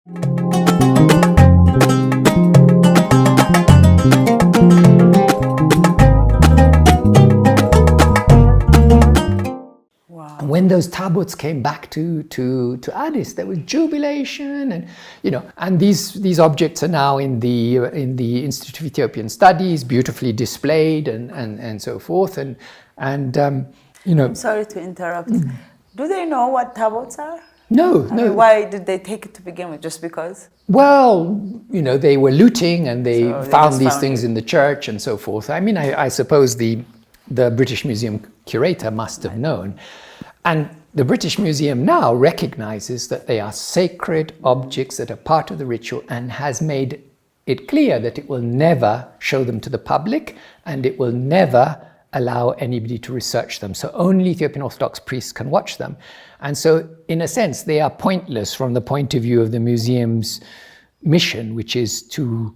When those tabots came back to Addis, there was jubilation, and and these objects are now in the Institute of Ethiopian Studies, beautifully displayed, and so forth, and I'm sorry to interrupt. Do they know what tabots are? No. Why did they take it to begin with? Just because? Well, they were looting, and they found these things in the church and so forth. I mean, I suppose the British Museum curator must have known. And the British Museum now recognizes that they are sacred objects that are part of the ritual, and has made it clear that it will never show them to the public, and it will never allow anybody to research them. So only Ethiopian Orthodox priests can watch them. And so in a sense, they are pointless from the point of view of the museum's mission, which is to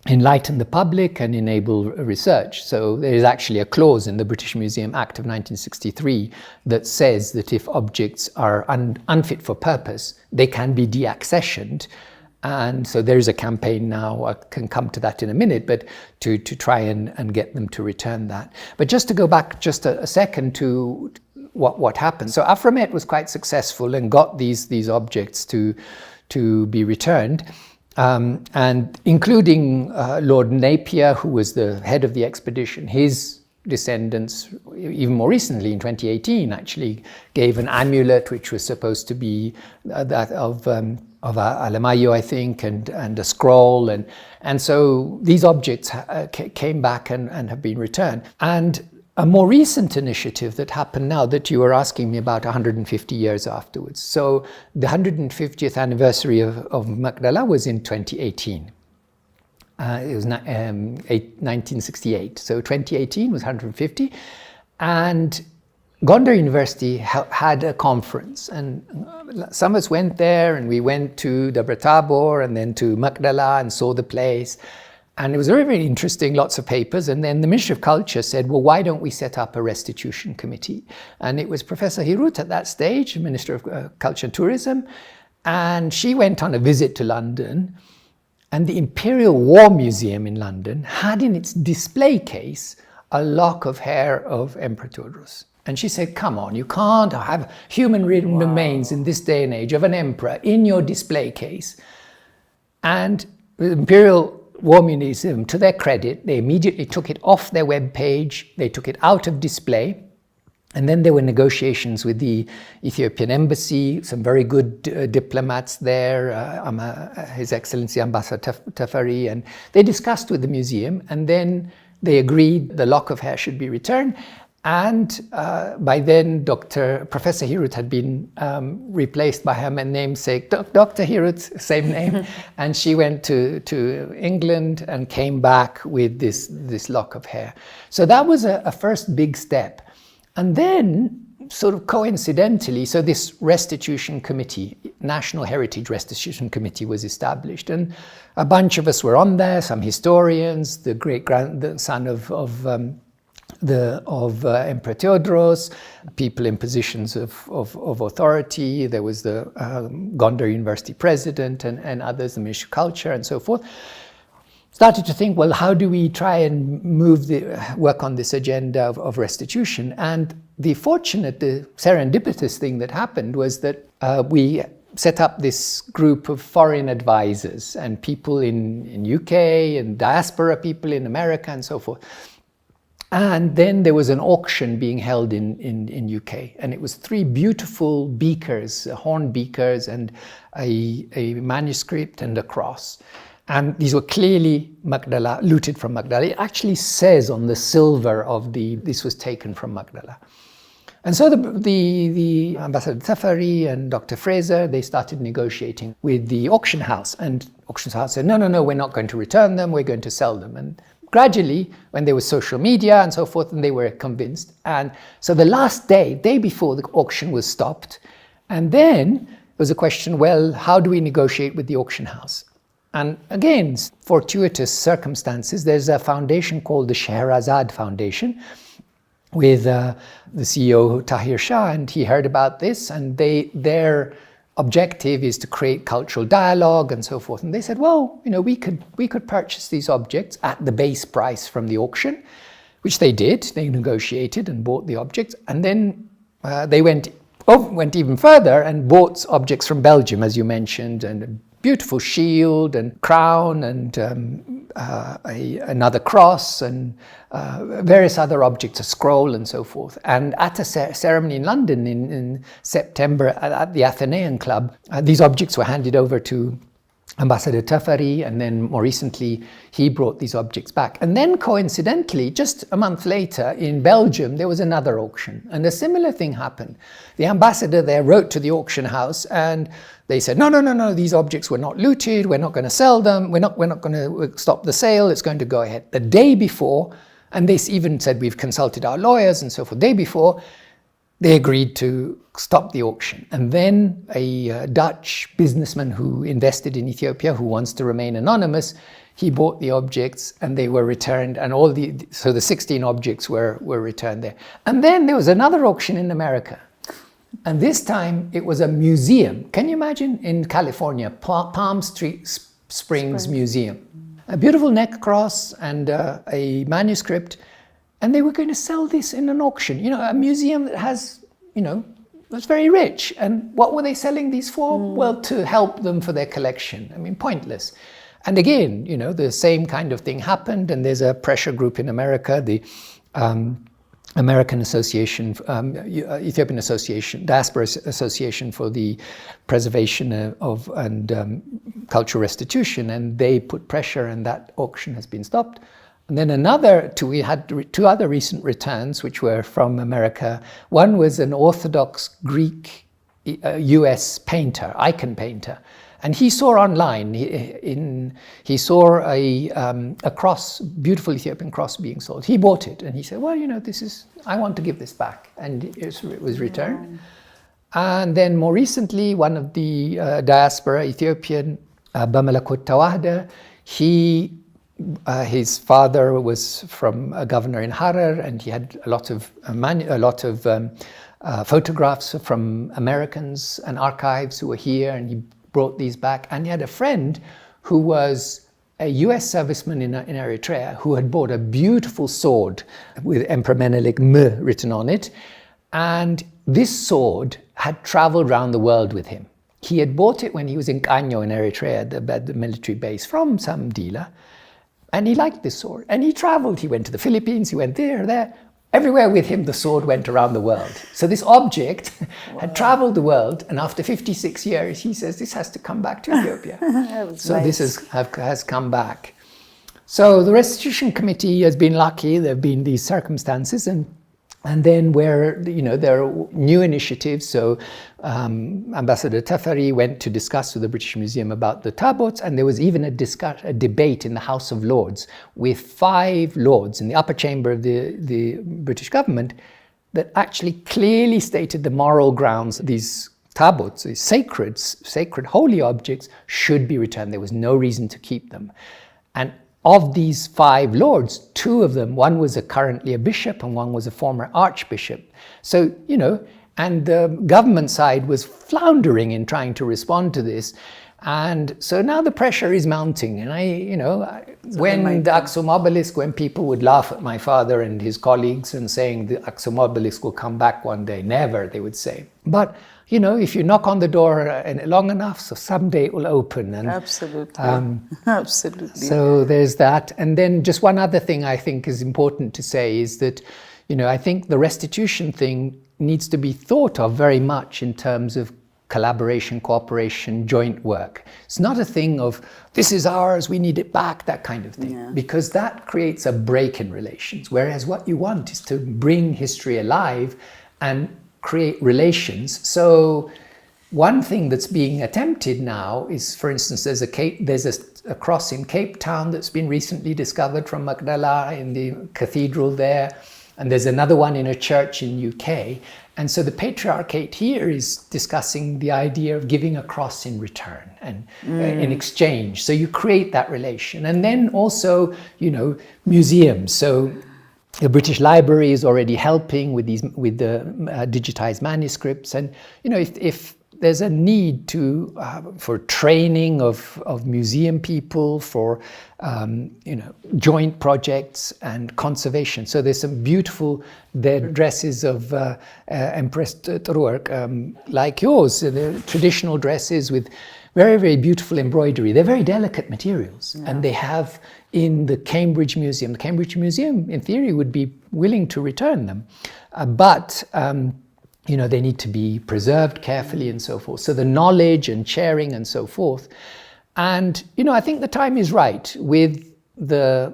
enlighten the public and enable research. So there is actually a clause in the British Museum Act of 1963 that says that if objects are unfit for purpose, they can be deaccessioned. And so there is a campaign now, I can come to that in a minute, but to try and get them to return that. But just to go back just a second to what happened. So Afromet was quite successful and got these objects to be returned. And including Lord Napier, who was the head of the expedition, his descendants, even more recently in 2018, actually gave an amulet which was supposed to be that of Alemayo, I think, and a scroll, and so these objects came back and have been returned. And a more recent initiative that happened now that you were asking me about 150 years afterwards. So the 150th anniversary of Magdala was in 2018. It was 1968. So 2018 was 150. And Gondar University had a conference, and some of us went there, and we went to Debre Tabor and then to Magdala and saw the place. And it was very, very interesting, lots of papers. And then the Ministry of Culture said, well, why don't we set up a restitution committee? And it was Professor Hirut at that stage, Minister of Culture and Tourism. And she went on a visit to London. And the Imperial War Museum in London had in its display case a lock of hair of Emperor Theodorus. And she said, come on, you can't have human remains in this day and age of an emperor in your display case. And the Imperial War Museum, to their credit, they immediately took it off their web page, they took it out of display, and then there were negotiations with the Ethiopian embassy, some very good diplomats there, His Excellency Ambassador Teferi, and they discussed with the museum, and then they agreed the lock of hair should be returned. And by then, Professor Hirut had been replaced by her namesake, Dr. Hirut, same name, and she went to England and came back with this lock of hair. So that was a first big step. And then, sort of coincidentally, so this restitution committee, National Heritage Restitution Committee, was established, and a bunch of us were on there, some historians, the great-grandson of Emperor Theodros, people in positions of authority. There was the Gondar University president and others, the Ministry of Culture and so forth. Started to think, well, how do we try and work on this agenda of restitution? And the serendipitous thing that happened was that we set up this group of foreign advisors and people in UK and diaspora people in America and so forth. And then there was an auction being held in UK, and it was 3 beautiful beakers, horn beakers, and a manuscript and a cross. And these were clearly Magdala, looted from Magdala. It actually says on the silver of this was taken from Magdala. And so the Ambassador Teferi and Dr. Fraser, they started negotiating with the auction house, and auction house said, no, we're not going to return them, we're going to sell them. And gradually, when there was social media and so forth, and they were convinced. And so the last day before the auction was stopped. And then there was a question, well, how do we negotiate with the auction house? And again, fortuitous circumstances, there's a foundation called the Scheherazade Foundation with the CEO, Tahir Shah, and he heard about this, and their objective is to create cultural dialogue and so forth. And they said, well, we could purchase these objects at the base price from the auction, which they did. They negotiated and bought the objects. And then they went even further and bought objects from Belgium, as you mentioned, and a beautiful shield and crown and another cross and various other objects, a scroll and so forth. And at a ceremony in London in September at the Athenaeum Club, these objects were handed over to Ambassador Tafari, and then more recently he brought these objects back. And then coincidentally, just a month later in Belgium, there was another auction, and a similar thing happened. The ambassador there wrote to the auction house and they said, no, these objects were not looted, we're not going to sell them, we're not going to stop the sale, it's going to go ahead. The day before, and they even said we've consulted our lawyers and so forth, the day before, they agreed to stop the auction. And then a Dutch businessman who invested in Ethiopia, who wants to remain anonymous, he bought the objects and they were returned, and so the 16 objects were returned there. And then there was another auction in America. And this time it was a museum. Can you imagine? In California, Palm Springs Museum. A beautiful neck cross and a manuscript. And they were going to sell this in an auction. A museum that has, was very rich. And what were they selling these for? Well, to help them for their collection. I mean, pointless. And again, the same kind of thing happened. And there's a pressure group in America, the American Association, Ethiopian Association, Diaspora Association for the Preservation of and Cultural Restitution. And they put pressure, and that auction has been stopped. And then we had two other recent returns, which were from America. One was an Orthodox Greek US painter, icon painter. And he saw online, he saw a cross, beautiful Ethiopian cross being sold. He bought it and he said, well, I want to give this back. And it was returned. And then more recently, one of the diaspora, Ethiopian, Bamalakot Tawahda, his father was from a governor in Harar, and he had a lot of photographs from Americans and archives who were here, and he brought these back. And he had a friend who was a US serviceman in Eritrea who had bought a beautiful sword with Emperor Menelik M written on it. And this sword had traveled around the world with him. He had bought it when he was in Kanyo in Eritrea, the military base, from some dealer. And he liked this sword. And he traveled. He went to the Philippines, he went there. Everywhere with him, the sword went around the world. So this object had traveled the world, and after 56 years, he says, this has to come back to Ethiopia. So nice. This has come back. So the restitution committee has been lucky. There have been these circumstances, and then where, there are new initiatives. So Ambassador Tafari went to discuss with the British Museum about the tabots, and there was even a debate in the House of Lords with 5 lords in the upper chamber of the British government that actually clearly stated the moral grounds these tabots, these sacred holy objects, should be returned. There was no reason to keep them. And of these 5 lords, 2 of them, one was currently a bishop and one was a former archbishop. So, and the government side was floundering in trying to respond to this. And so now the pressure is mounting. And when the Aksum obelisk, when people would laugh at my father and his colleagues and saying the Aksum obelisk will come back one day, never, they would say. But, if you knock on the door long enough, so someday it will open. And, absolutely. Absolutely. So there's that. And then just one other thing I think is important to say is that, I think the restitution thing needs to be thought of very much in terms of collaboration, cooperation, joint work. It's not a thing of, this is ours, we need it back, that kind of thing. Because that creates a break in relations. Whereas what you want is to bring history alive and create relations. So one thing that's being attempted now is, for instance, there's a cross in Cape Town that's been recently discovered from Magdala in the cathedral there. And there's another one in a church in UK. And so the Patriarchate here is discussing the idea of giving a cross in return and in exchange. So you create that relation. And then also, museums. So the British Library is already helping with the digitized manuscripts. And, if there's a need for training of museum people, for joint projects and conservation. So there's some beautiful dresses of Empress Qetselawork, like yours. They're traditional dresses with very, very beautiful embroidery. They're very delicate materials, and they have in the Cambridge Museum. The Cambridge Museum, in theory, would be willing to return them, but they need to be preserved carefully and so forth. So the knowledge and sharing and so forth. And, I think the time is right with the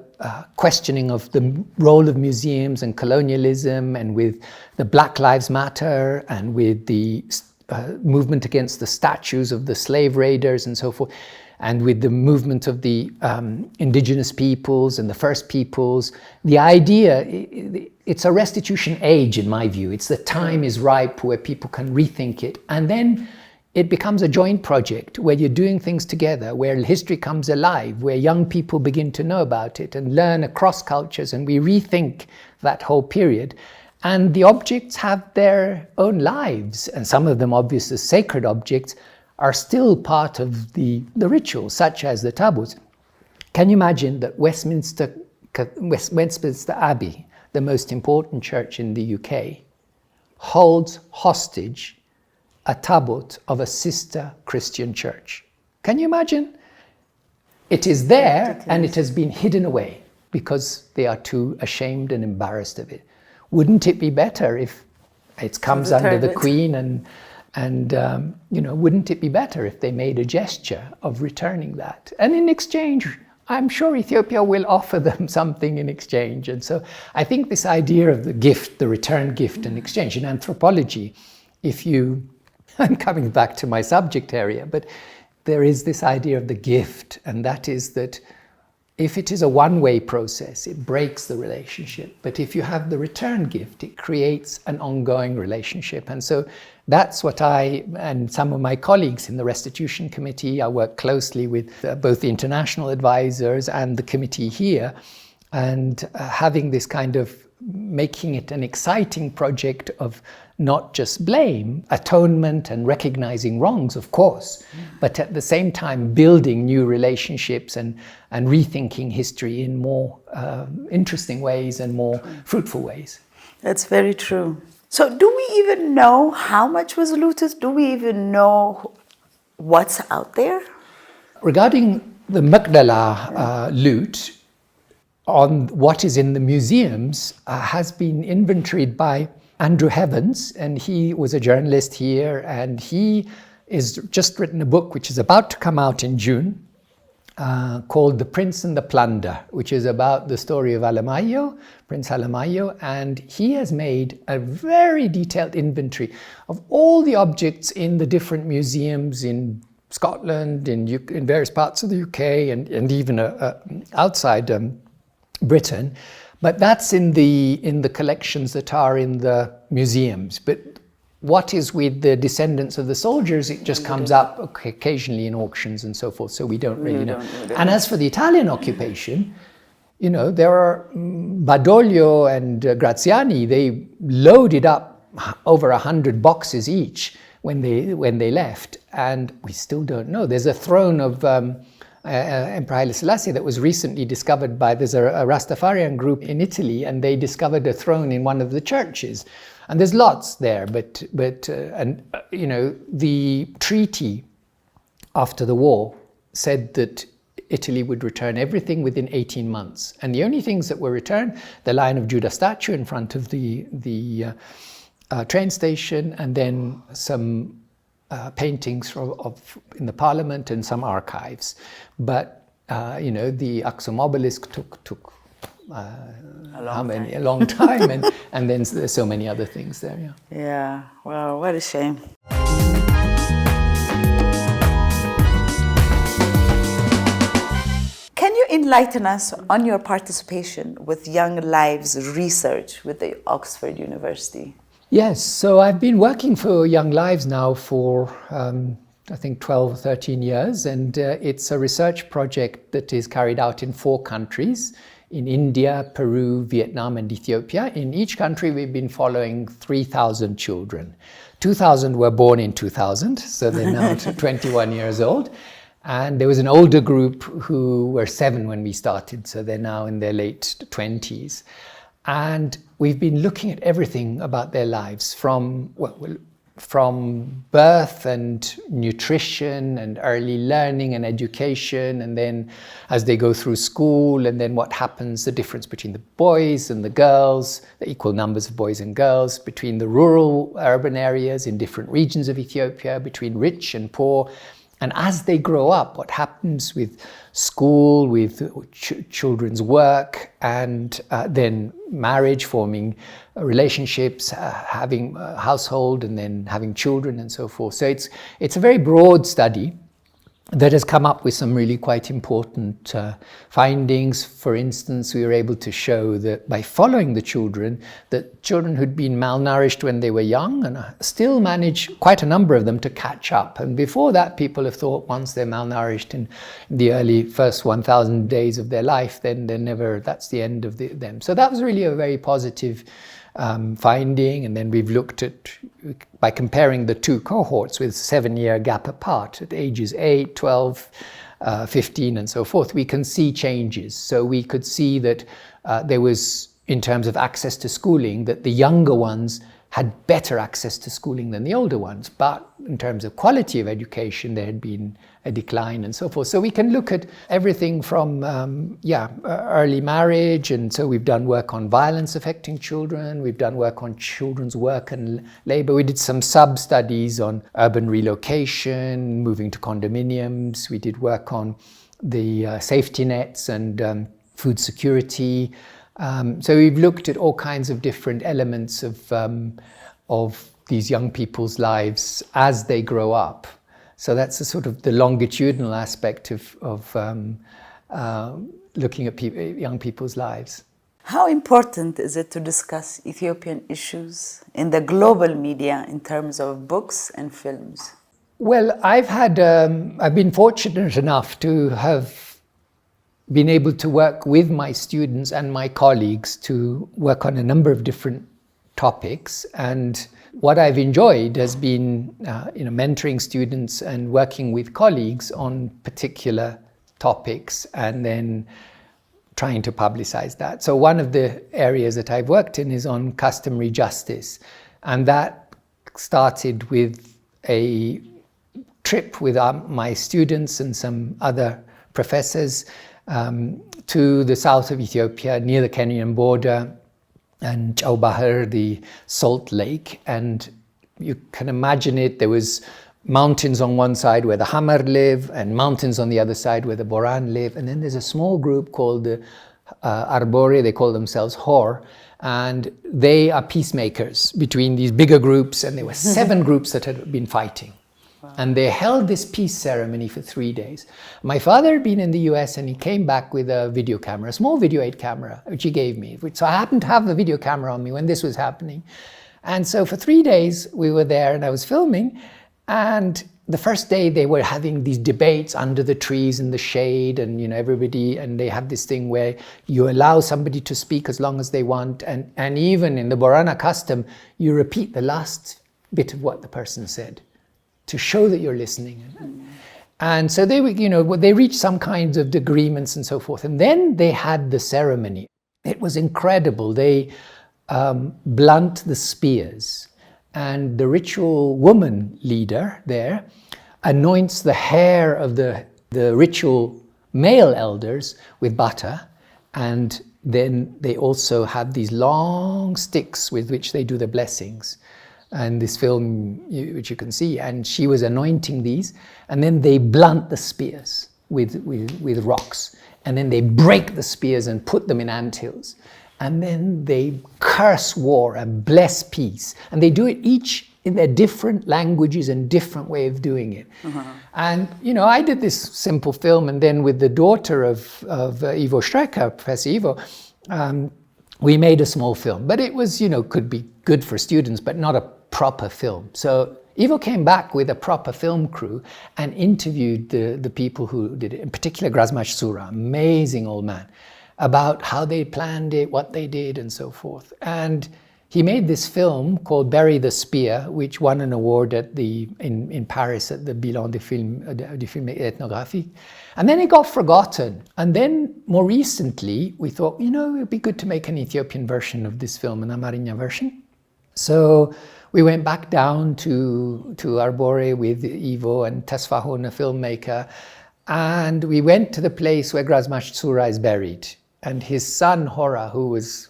questioning of the role of museums and colonialism, and with the Black Lives Matter, and with the movement against the statues of the slave raiders and so forth, and with the movement of the indigenous peoples and the first peoples. The idea, it's a restitution age in my view. It's the time is ripe where people can rethink it, and then it becomes a joint project where you're doing things together, where history comes alive, where young people begin to know about it and learn across cultures, and we rethink that whole period. And the objects have their own lives, and some of them, obviously sacred objects, are still part of the ritual, such as the tabots. Can you imagine that Westminster Abbey, the most important church in the UK, holds hostage a tabot of a sister Christian church? Can you imagine? It is there, and it has been hidden away because they are too ashamed and embarrassed of it. Wouldn't it be better if it comes under the Queen, and wouldn't it be better if they made a gesture of returning that? And in exchange, I'm sure Ethiopia will offer them something in exchange. And so I think this idea of the gift, the return gift and exchange, in anthropology, I'm coming back to my subject area, but there is this idea of the gift, and that is that if it is a one-way process, it breaks the relationship. But if you have the return gift, it creates an ongoing relationship. And so that's what I and some of my colleagues in the Restitution Committee, I work closely with both the international advisors and the committee here, and having this kind of making it an exciting project of not just blame, atonement and recognizing wrongs, of course, but at the same time building new relationships and rethinking history in more interesting ways and more fruitful ways. That's very true. So do we even know how much was looted? Do we even know what's out there? Regarding the Magdala loot, on what is in the museums has been inventoried by Andrew Heavens, and he was a journalist here, and he has just written a book which is about to come out in June called The Prince and the Plunder, which is about the story of Alemayo, Prince Alemayo, and he has made a very detailed inventory of all the objects in the different museums in Scotland, in various parts of the UK, and even outside Britain, but that's in the collections that are in the museums. But what is with the descendants of the soldiers, it just comes up occasionally in auctions and so forth, so we don't really know. And as for the Italian occupation, there are Badoglio and Graziani, they loaded up over 100 boxes each when they left, and we still don't know. There's a throne of Emperor Haile Selassie that was recently discovered there's a Rastafarian group in Italy, and they discovered a throne in one of the churches. And there's lots there, but the treaty after the war said that Italy would return everything within 18 months. And the only things that were returned, the Lion of Judah statue in front of the train station, and then some paintings in the parliament and some archives. But, the Aksum obelisk took a long time, and then there's so many other things there. Yeah, well, what a shame. Can you enlighten us on your participation with Young Lives research with the Oxford University? Yes, so I've been working for Young Lives now for I think 12 or 13 years, and it's a research project that is carried out in 4 countries, in India, Peru, Vietnam, and Ethiopia. In each country, we've been following 3,000 children. 2,000 were born in 2000, so they're now 21 years old. And there was an older group who were 7 when we started, so they're now in their late 20s. And we've been looking at everything about their lives, from birth and nutrition and early learning and education, and then as they go through school, and then what happens, the difference between the boys and the girls, the equal numbers of boys and girls, between the rural urban areas in different regions of Ethiopia, between rich and poor. And as they grow up, what happens with school, with children's work, and then marriage, forming relationships, having a household, and then having children and so forth. So it's a very broad study that has come up with some really quite important findings. For instance, we were able to show that by following the children, that children who'd been malnourished when they were young and still manage, quite a number of them, to catch up. And before that, people have thought once they're malnourished in the early first 1,000 days of their life, then they're never, that's the end of them. So that was really a very positive finding. And then we've looked at, by comparing the two cohorts with 7-year gap apart at ages 8, 12, 15 and so forth, we can see changes. So we could see that there was, in terms of access to schooling, that the younger ones had better access to schooling than the older ones. But in terms of quality of education, there had been a decline and so forth. So we can look at everything from early marriage, and so we've done work on violence affecting children, we've done work on children's work and labor, we did some sub-studies on urban relocation, moving to condominiums, we did work on the safety nets and food security. So we've looked at all kinds of different elements of these young people's lives as they grow up. So that's a sort of the longitudinal aspect of looking at young people's lives. How important is it to discuss Ethiopian issues in the global media in terms of books and films? Well, I've been fortunate enough to have been able to work with my students and my colleagues to work on a number of different topics. And what I've enjoyed has been mentoring students and working with colleagues on particular topics and then trying to publicize that. So one of the areas that I've worked in is on customary justice. And that started with a trip with my students and some other professors to the south of Ethiopia, near the Kenyan border, and Chau Bahar, the salt lake. And you can imagine it, there was mountains on one side where the Hamar live, and mountains on the other side where the Boran live. And then there's a small group called the Arbore, they call themselves Hor, and they are peacemakers between these bigger groups, and there were 7 groups that had been fighting. And they held this peace ceremony for 3 days. My father had been in the US and he came back with a video camera, a small video 8 camera, which he gave me. So I happened to have the video camera on me when this was happening. And so for 3 days we were there and I was filming. And the first day they were having these debates under the trees in the shade, and everybody, and they have this thing where you allow somebody to speak as long as they want. And even in the Borana custom, you repeat the last bit of what the person said, to show that you're listening. And so they reached some kinds of agreements and so forth. And then they had the ceremony. It was incredible. They blunt the spears. And the ritual woman leader there anoints the hair of the ritual male elders with butter. And then they also have these long sticks with which they do the blessings. And this film, which you can see, and she was anointing these, and then they blunt the spears with rocks, and then they break the spears and put them in anthills, and then they curse war and bless peace, and they do it each in their different languages and different way of doing it. And I did this simple film, and then with the daughter of Ivo Strecker, Professor Ivo, we made a small film, but it was, could be good for students, but not a proper film. So Ivo came back with a proper film crew and interviewed the people who did it, in particular Grazmash Sura, amazing old man. about how they planned it, what they did, and so forth. And he made this film called Bury the Spear, which won an award at in Paris at the Bilan du film ethnographique. And then it got forgotten. And then more recently, we thought, it would be good to make an Ethiopian version of this film, an Amarinya version. So we went back down to Arbore with Ivo and Tesfahon, a filmmaker, and we went to the place where Grazmash Tsura is buried. And his son, Hora, who was,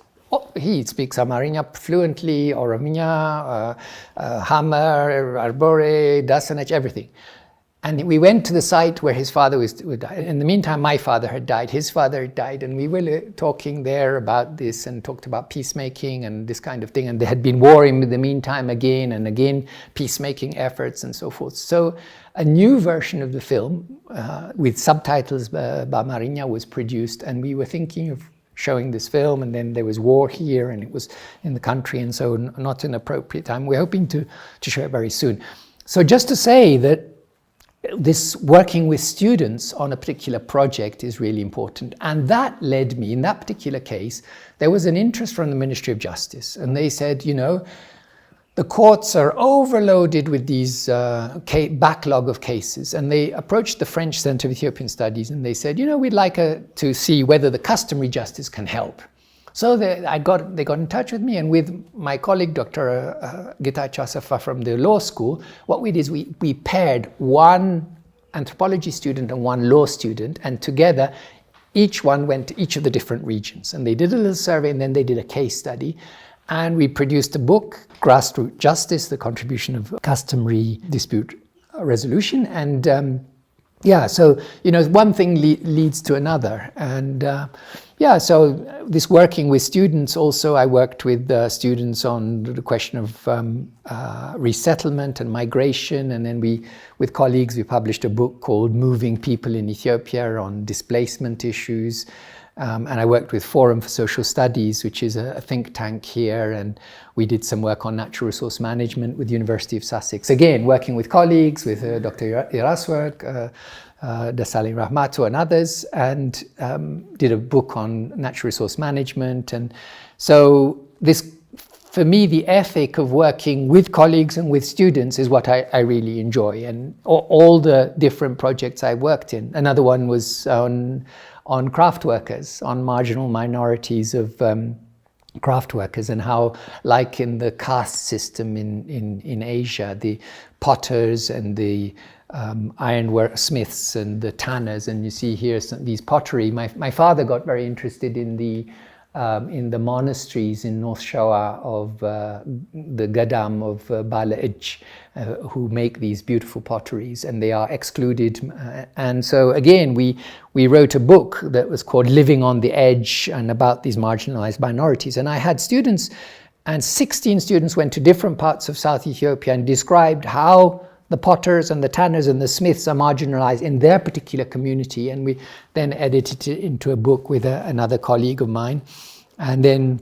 he speaks Amarinya fluently, Oromia, Hamar, Arbore, Dasanach, everything. And we went to the site where his father was died. In the meantime, my father had died, his father had died, and we were talking there about this and talked about peacemaking and this kind of thing. And there had been war in the meantime again and again, peacemaking efforts and so forth. So a new version of the film with subtitles by Amarinya was produced, and we were thinking of showing this film, and then there was war here and it was in the country, and so not an appropriate time. We're hoping to show it very soon. So just to say that this working with students on a particular project is really important. And that led me, in that particular case, there was an interest from the Ministry of Justice. And they said, the courts are overloaded with these backlog of cases. And they approached the French Center of Ethiopian Studies and they said, we'd like to see whether the customary justice can help. So they got in touch with me, and with my colleague, Dr. Getachew Asafa from the law school, what we did is we paired one anthropology student and one law student, and together each one went to each of the different regions. And they did a little survey, and then they did a case study. And we produced a book, Grassroots Justice, the Contribution of Customary Dispute Resolution. And so, one thing leads to another. And so this working with students also, I worked with students on the question of resettlement and migration. And then with colleagues, we published a book called Moving People in Ethiopia on displacement issues. And I worked with Forum for Social Studies, which is a think tank here. And we did some work on natural resource management with the University of Sussex. Again, working with colleagues, with Dr. Iraswork, Dasalin Rahmatu and others, and did a book on natural resource management. And so this, for me, the ethic of working with colleagues and with students is what I really enjoy. And all the different projects I worked in. Another one was on craft workers, on marginal minorities of craft workers, and how, like in the caste system in Asia, the potters and the ironwork smiths and the tanners, and you see here these pottery. My father got very interested in the monasteries in North Showa of the Gadam of Bala Ij, who make these beautiful potteries, and they are excluded. And so again, we wrote a book that was called Living on the Edge, and about these marginalized minorities. And I had students, and 16 students went to different parts of South Ethiopia and described how the potters and the tanners and the smiths are marginalized in their particular community. And we then edited it into a book with another colleague of mine. And then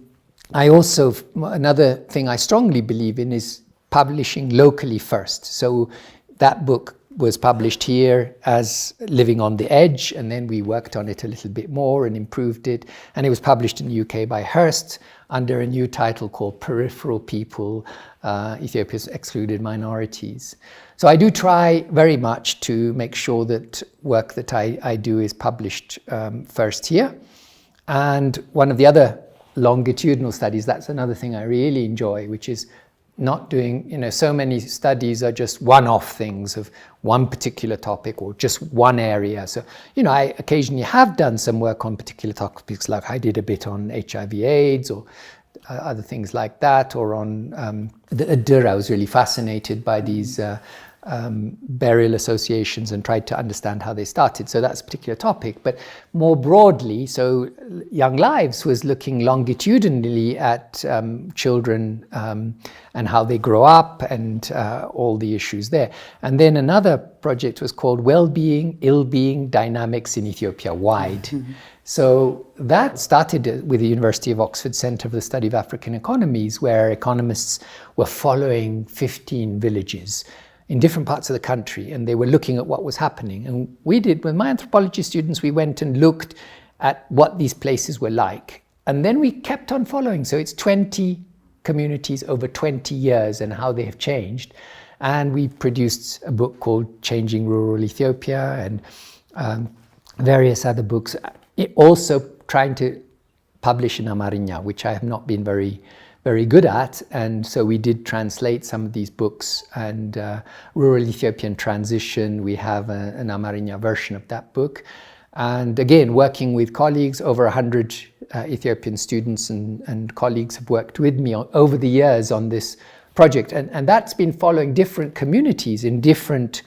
another thing I strongly believe in is publishing locally first. So that book was published here as Living on the Edge, and then we worked on it a little bit more and improved it. And it was published in the UK by Hearst under a new title called Peripheral People, Ethiopia's Excluded Minorities. So I do try very much to make sure that work that I do is published first here. And one of the other longitudinal studies, that's another thing I really enjoy, which is not doing, so many studies are just one-off things of one particular topic or just one area. So, I occasionally have done some work on particular topics, like I did a bit on HIV/AIDS or other things like that, or on the Adur. I was really fascinated by these burial associations and tried to understand how they started. So that's a particular topic. But more broadly, so Young Lives was looking longitudinally at children and how they grow up and all the issues there. And then another project was called Well-Being, Ill-Being Dynamics in Ethiopia Wide. Mm-hmm. So that started with the University of Oxford Centre for the Study of African Economies, where economists were following 15 villages in different parts of the country, and they were looking at what was happening. And we did, with my anthropology students, we went and looked at what these places were like. And then we kept on following. So it's 20 communities over 20 years and how they have changed. And we produced a book called Changing Rural Ethiopia and various other books. Also trying to publish in Amharinya, which I have not been very good at. And so we did translate some of these books, and Rural Ethiopian Transition, we have an Amharinya version of that book. And again, working with colleagues, over 100 Ethiopian students and colleagues have worked with me over the years on this project. And that's been following different communities in different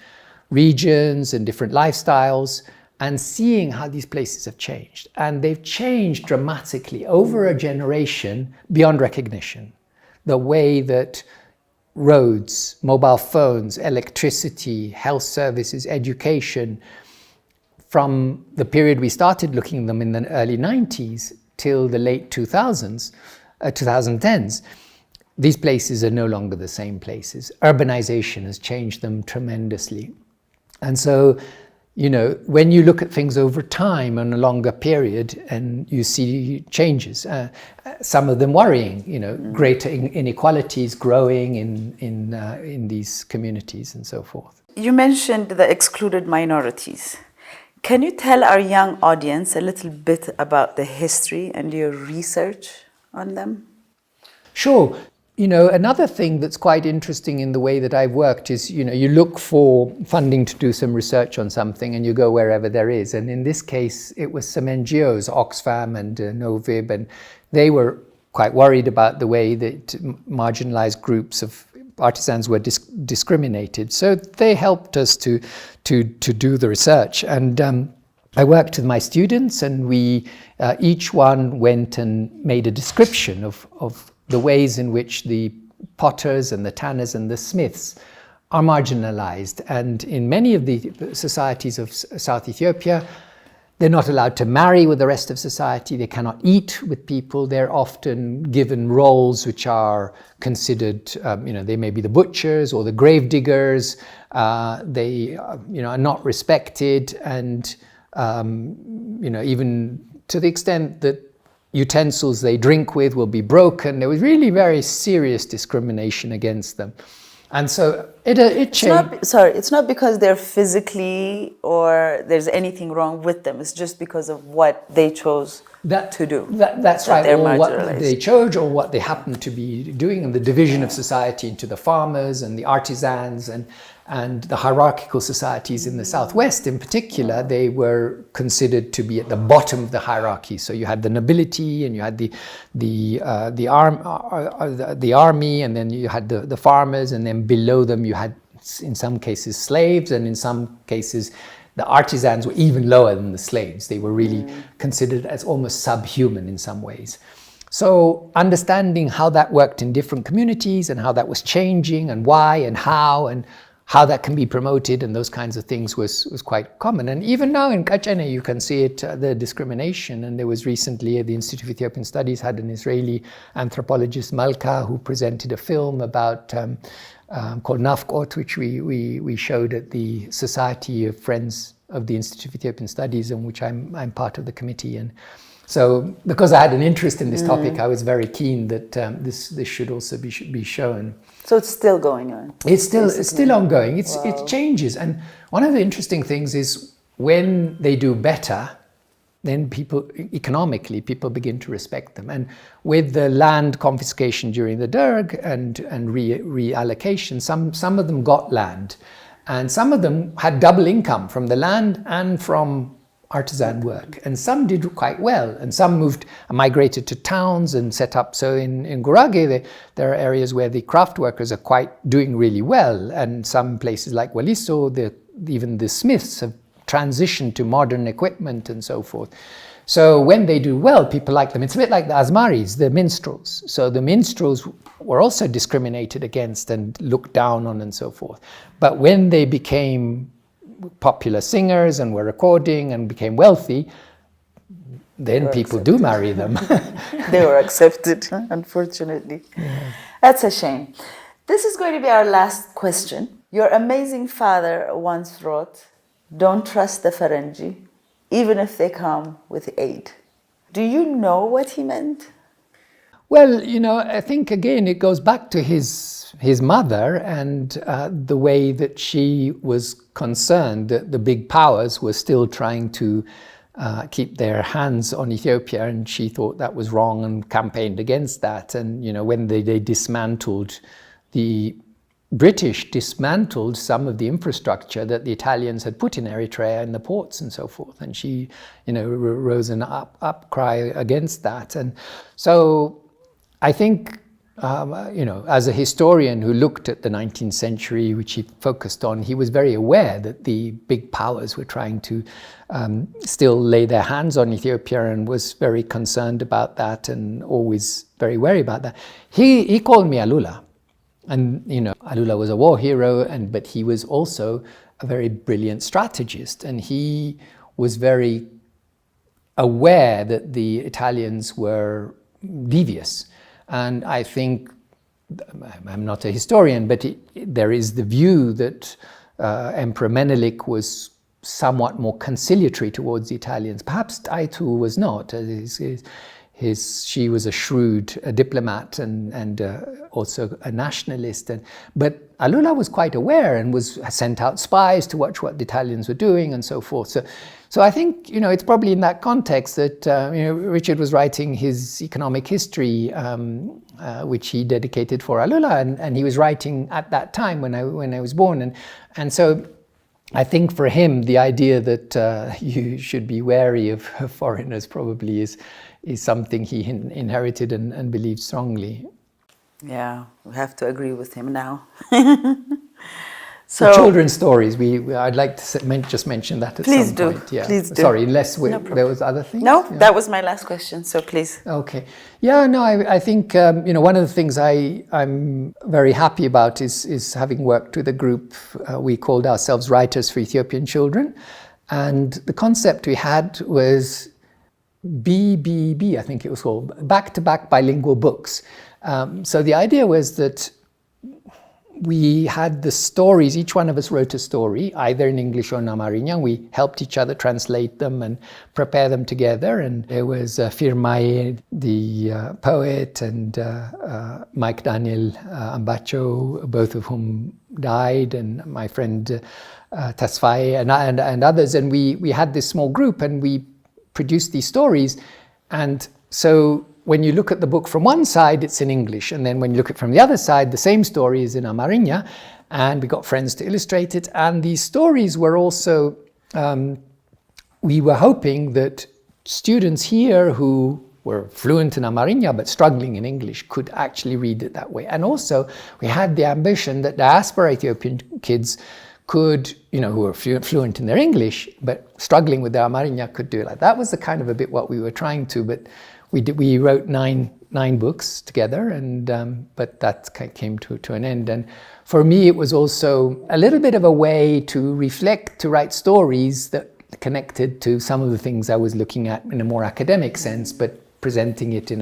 regions and different lifestyles, and seeing how these places have changed. And they've changed dramatically over a generation beyond recognition. The way that roads, mobile phones, electricity, health services, education, from the period we started looking at them in the early 90s till the late 2010s, these places are no longer the same places. Urbanization has changed them tremendously. And so, you know, when you look at things over time on a longer period and you see changes, some of them worrying, you know, greater inequalities growing in these communities and so forth. You mentioned the excluded minorities. Can you tell our young audience a little bit about the history and your research on them? Sure. You know, another thing that's quite interesting in the way that I've worked is, you know, you look for funding to do some research on something and you go wherever there is. And in this case, it was some NGOs, Oxfam and Novib, and they were quite worried about the way that marginalized groups of artisans were discriminated. So they helped us to do the research. And I worked with my students, and we each one went and made a description of the ways in which the potters and the tanners and the smiths are marginalized. And in many of the societies of South Ethiopia, they're not allowed to marry with the rest of society. They cannot eat with people. They're often given roles which are considered, you know, they may be the butchers or the grave diggers. They, you know, are not respected, and, you know, even to the extent that utensils they drink with will be broken. There was really very serious discrimination against them. And so it changed. It's not because they're physically or there's anything wrong with them. It's just because of what they chose to do. That's right, or what they chose or what they happened to be doing, and the division of society into the farmers and the artisans and the hierarchical societies in the Southwest in particular. They were considered to be at the bottom of the hierarchy. So you had the nobility, and you had the army, and then you had the farmers, and then below them you had, in some cases, slaves, and in some cases the artisans were even lower than the slaves. They were really considered as almost subhuman in some ways. So understanding how that worked in different communities and how that was changing and why and how that can be promoted and those kinds of things was quite common. And even now in Qetselawork you can see it, the discrimination. And there was recently, the Institute of Ethiopian Studies had an Israeli anthropologist, Malka, who presented a film about called Nafkot, which we showed at the Society of Friends of the Institute of Ethiopian Studies, in which I'm part of the committee. And so, because I had an interest in this topic, I was very keen that this should also be shown. So it's still going on. It's still ongoing. It changes, and one of the interesting things is when they do better, then economically people begin to respect them. And with the land confiscation during the Derg and reallocation, some of them got land, and some of them had double income from the land and from artisan work, and some did quite well, and some migrated to towns and set up. So in Gurage there are areas where the craft workers are doing really well, and some places like Waliso, even the smiths have transitioned to modern equipment and so forth. So when they do well, people like them. It's a bit like the Azmaris, the minstrels. So the minstrels were also discriminated against and looked down on and so forth. But when they became popular singers and were recording and became wealthy, then people do marry them. They were accepted, unfortunately. Yeah. That's a shame. This is going to be our last question. Your amazing father once wrote, "Don't trust the Faranji, even if they come with aid. Do you know what he meant? Well, I think again it goes back to his mother and the way that she was concerned that the big powers were still trying to keep their hands on Ethiopia, and she thought that was wrong and campaigned against that. And when they dismantled, the British dismantled some of the infrastructure that the Italians had put in Eritrea and the ports and so forth, and she rose an upcry against that. And so I think as a historian who looked at the 19th century, which he focused on, he was very aware that the big powers were trying to still lay their hands on Ethiopia, and was very concerned about that and always very wary about that. He called me Alula. And, Alula was a war hero, but he was also a very brilliant strategist. And he was very aware that the Italians were devious. And I think, I'm not a historian, but there is the view that Emperor Menelik was somewhat more conciliatory towards the Italians. Perhaps Taitu was not. She was a shrewd diplomat and also a nationalist. But Alula was quite aware and sent out spies to watch what the Italians were doing and so forth. So I think, it's probably in that context that, Richard was writing his economic history, which he dedicated for Alula, and he was writing at that time when I was born. And so I think for him, the idea that you should be wary of foreigners probably is something he inherited and believed strongly. Yeah, we have to agree with him now. So children's stories, I'd like to just mention that at some point. Yeah. Please do. Sorry, unless there was other things? No, that was my last question, so please. Okay. Yeah, no, I think, one of the things I'm very happy about is having worked with a group, we called ourselves Writers for Ethiopian Children. And the concept we had was BBB, I think it was called, back-to-back bilingual books. So the idea was that we had the stories, each one of us wrote a story, either in English or in Amharic. We helped each other translate them and prepare them together. And there was Firmaye, the poet, and Mike Daniel Ambacho, both of whom died, and my friend Tasfaye and others. And we had this small group and we produced these stories. And so when you look at the book from one side, it's in English. And then when you look at it from the other side, the same story is in Amharic. And we got friends to illustrate it. And these stories were also, we were hoping that students here who were fluent in Amharic but struggling in English could actually read it that way. And also, we had the ambition that diaspora Ethiopian kids could, who were fluent in their English, but struggling with their Amharic could do it. Like that was the kind of a bit what we were trying to, but we wrote nine books together, but that came to an end. And for me, it was also a little bit of a way to reflect, to write stories that connected to some of the things I was looking at in a more academic sense, but presenting it in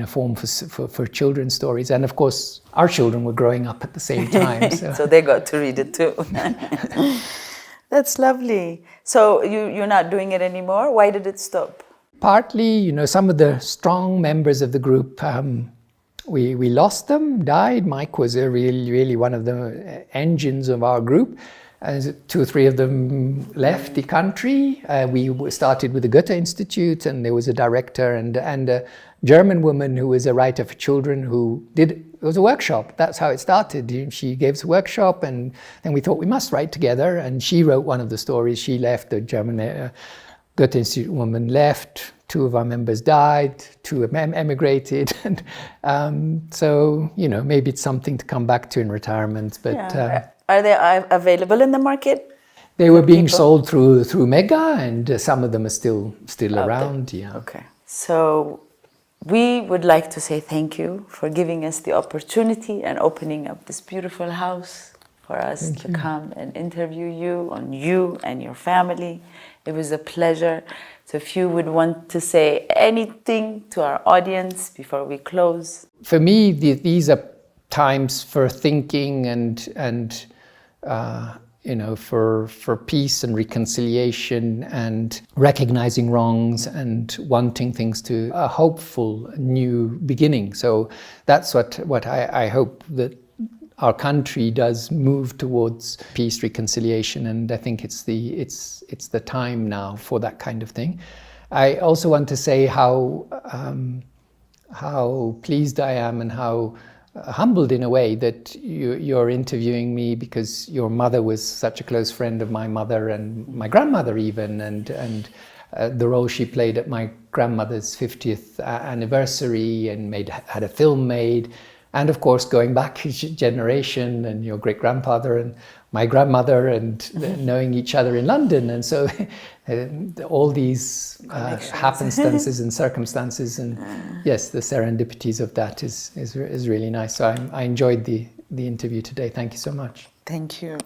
a form for children's stories. And of course, our children were growing up at the same time. So they got to read it too. That's lovely. So you're not doing it anymore? Why did it stop? Partly, some of the strong members of the group, we lost them, died. Mike was really one of the engines of our group. Two or three of them left the country. We started with the Goethe Institute, and there was a director and a German woman who was a writer for children it was a workshop. That's how it started. She gave us a workshop, and then we thought we must write together. And she wrote one of the stories. She left, the German Goethe Institute woman left, two of our members died, two emigrated. And so, maybe it's something to come back to in retirement. But are they available in the market? They were being sold through Mega, and some of them are still around. Yeah. Okay. So we would like to say thank you for giving us the opportunity and opening up this beautiful house for us to come and interview you on you and your family. It was a pleasure. So if you would want to say anything to our audience before we close. For me, these are times for thinking and for peace and reconciliation and recognizing wrongs and wanting things to a hopeful new beginning. So that's what I hope that our country does move towards peace, reconciliation, and I think it's the time now for that kind of thing. I also want to say how pleased I am and how humbled in a way that you're interviewing me, because your mother was such a close friend of my mother and my grandmother even, and the role she played at my grandmother's 50th anniversary and had a film made. And of course, going back each generation, and your great-grandfather and my grandmother, and knowing each other in London. And so all these happenstances and circumstances, and yes, the serendipities of that is really nice. So I enjoyed the interview today. Thank you so much. Thank you.